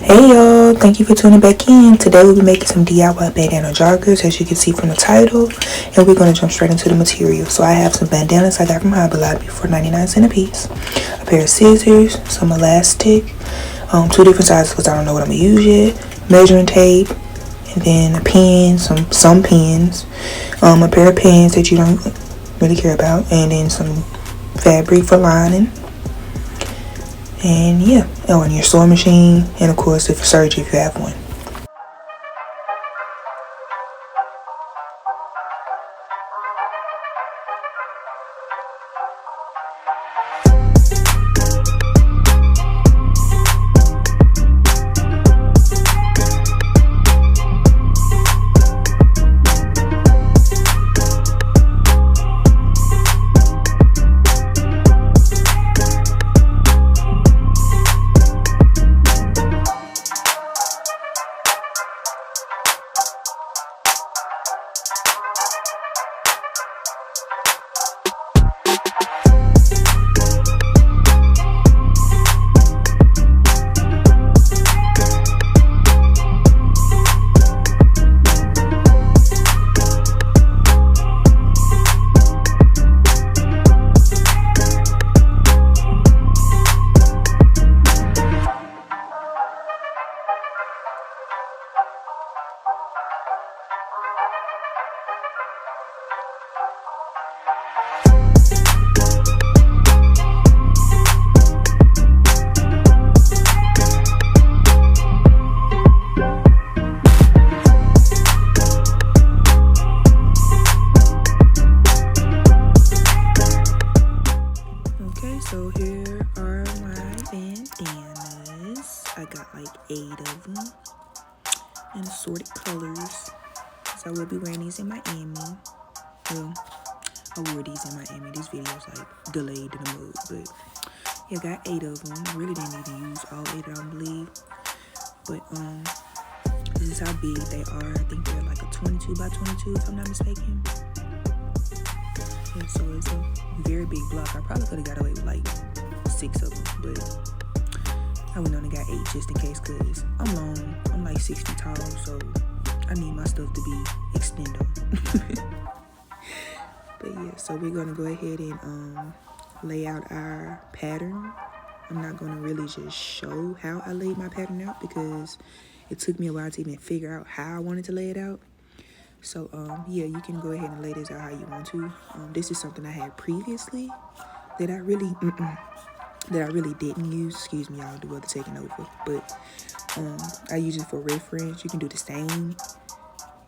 Hey y'all, thank you for tuning back in. Today we'll be making some DIY bandana joggers, as you can see from the title, and we're going to jump straight into the material. So I have some bandanas I got from Hobby Lobby for 99 cents a piece, a pair of scissors, some elastic, two different sizes because I don't know what I'm going to use yet, measuring tape, and then a pen, some pens, a pair of pens that you don't really care about, and then some fabric for lining. And yeah, and your sewing machine, and of course if serger if you have one. So here are my bandanas. I got like 8 of them in assorted colors. So I will be wearing these in Miami. Well, I wore these in Miami. This video's like delayed in the mood, but yeah, I got 8 of them. I really didn't even use all 8, I don't believe. But this is how big they are. I think they're like a 22 by 22 if I'm not mistaken. And so it's a very big block. I probably could have got away with like 6 of them, but I went on and got 8 just in case, because I'm long. I'm like 6 feet tall, so I need my stuff to be extendo. But yeah, so we're gonna go ahead and lay out our pattern. I'm not gonna really just show how I laid my pattern out because it took me a while to even figure out how I wanted to lay it out. So yeah, you can go ahead and lay this out how you want to. This is something I had previously that I really didn't use. Excuse me, y'all, the weather taking over. But I use it for reference. You can do the same.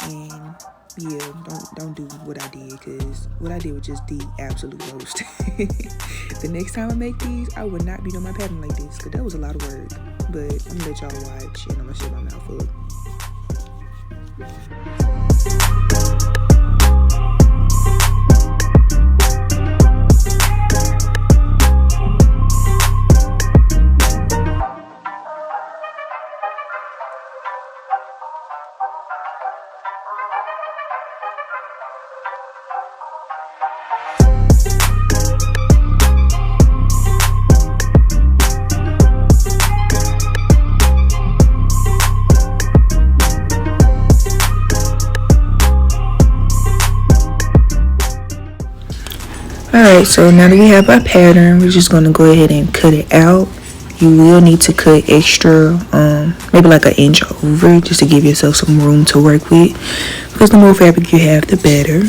And yeah, don't do what I did, because what I did was just the absolute worst. The next time I make these, I would not be doing my pattern like this, because that was a lot of work. But I'm gonna let y'all watch, and I'm gonna shut my mouth up. Alright, so now that we have our pattern, we're just going to go ahead and cut it out. You will need to cut extra, maybe like 1 inch over, just to give yourself some room to work with, because the more fabric you have, the better.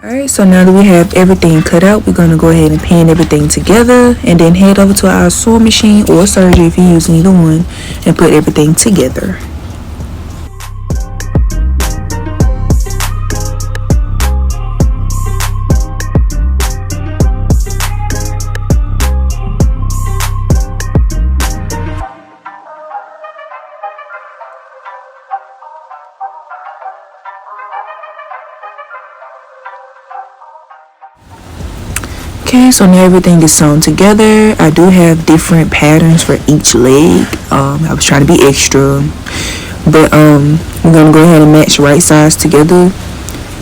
Alright, so now that we have everything cut out, we're going to go ahead and pin everything together and then head over to our sewing machine or serger if you're using either one and put everything together. Okay, so now everything is sewn together. I do have different patterns for each leg. I was trying to be extra, but we're gonna go ahead and match right sides together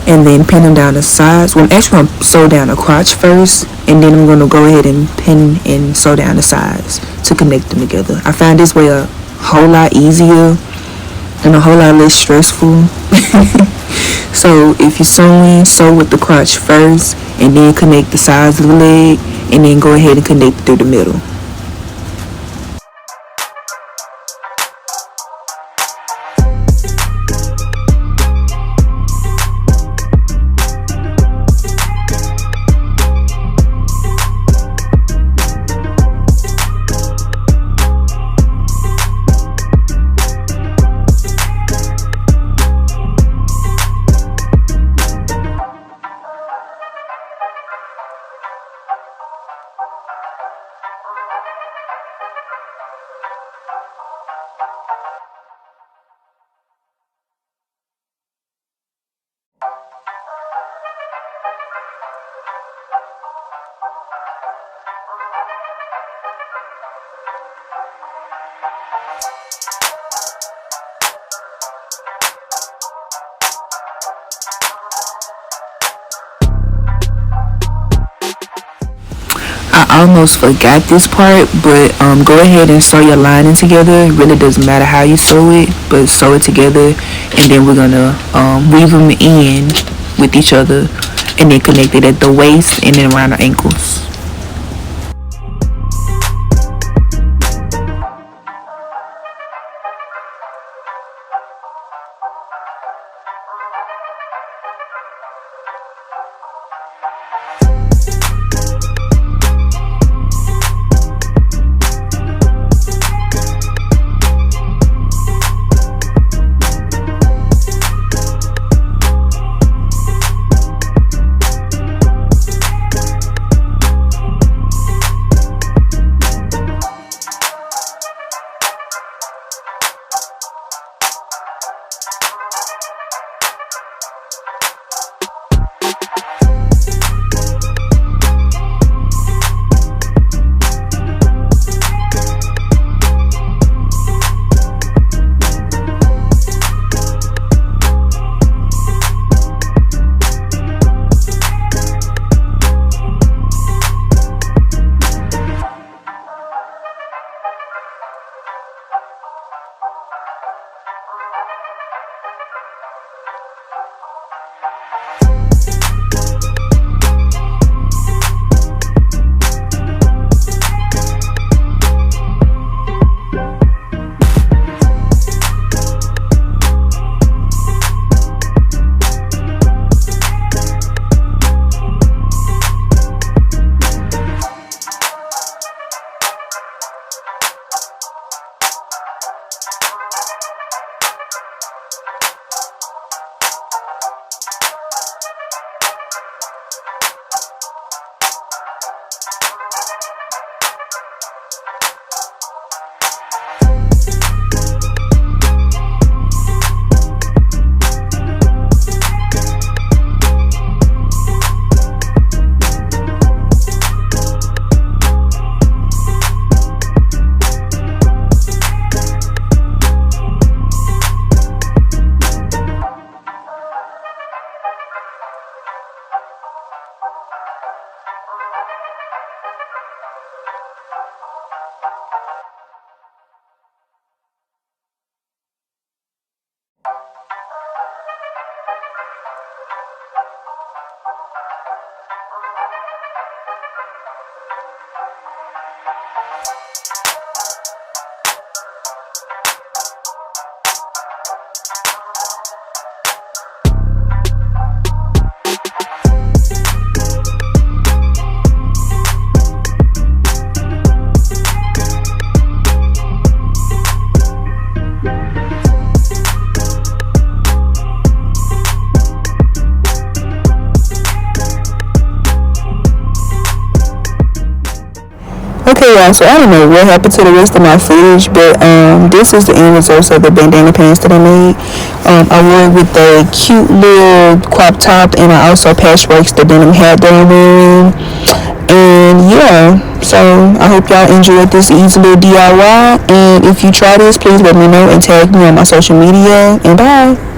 and then pin them down the sides. Well, I'm actually gonna sew down the crotch first, and then I'm gonna go ahead and pin and sew down the sides to connect them together. I find this way a whole lot easier and a whole lot less stressful. So if you're sewing, sew with the crotch first and then connect the sides of the leg and then go ahead and connect through the middle. I almost forgot this part, but go ahead and sew your lining together. It really doesn't matter how you sew it, but sew it together, and then we're gonna weave them in with each other and then connect it at the waist and then around the ankles. yeah, so I don't know what happened to the rest of my footage, but this is the end results of the bandana pants that I made. I wore it with a cute little crop top, and I also patchworked the denim hat that I'm wearing. And yeah, so I hope y'all enjoyed this easy little DIY. And if you try this, please let me know and tag me on my social media. And bye.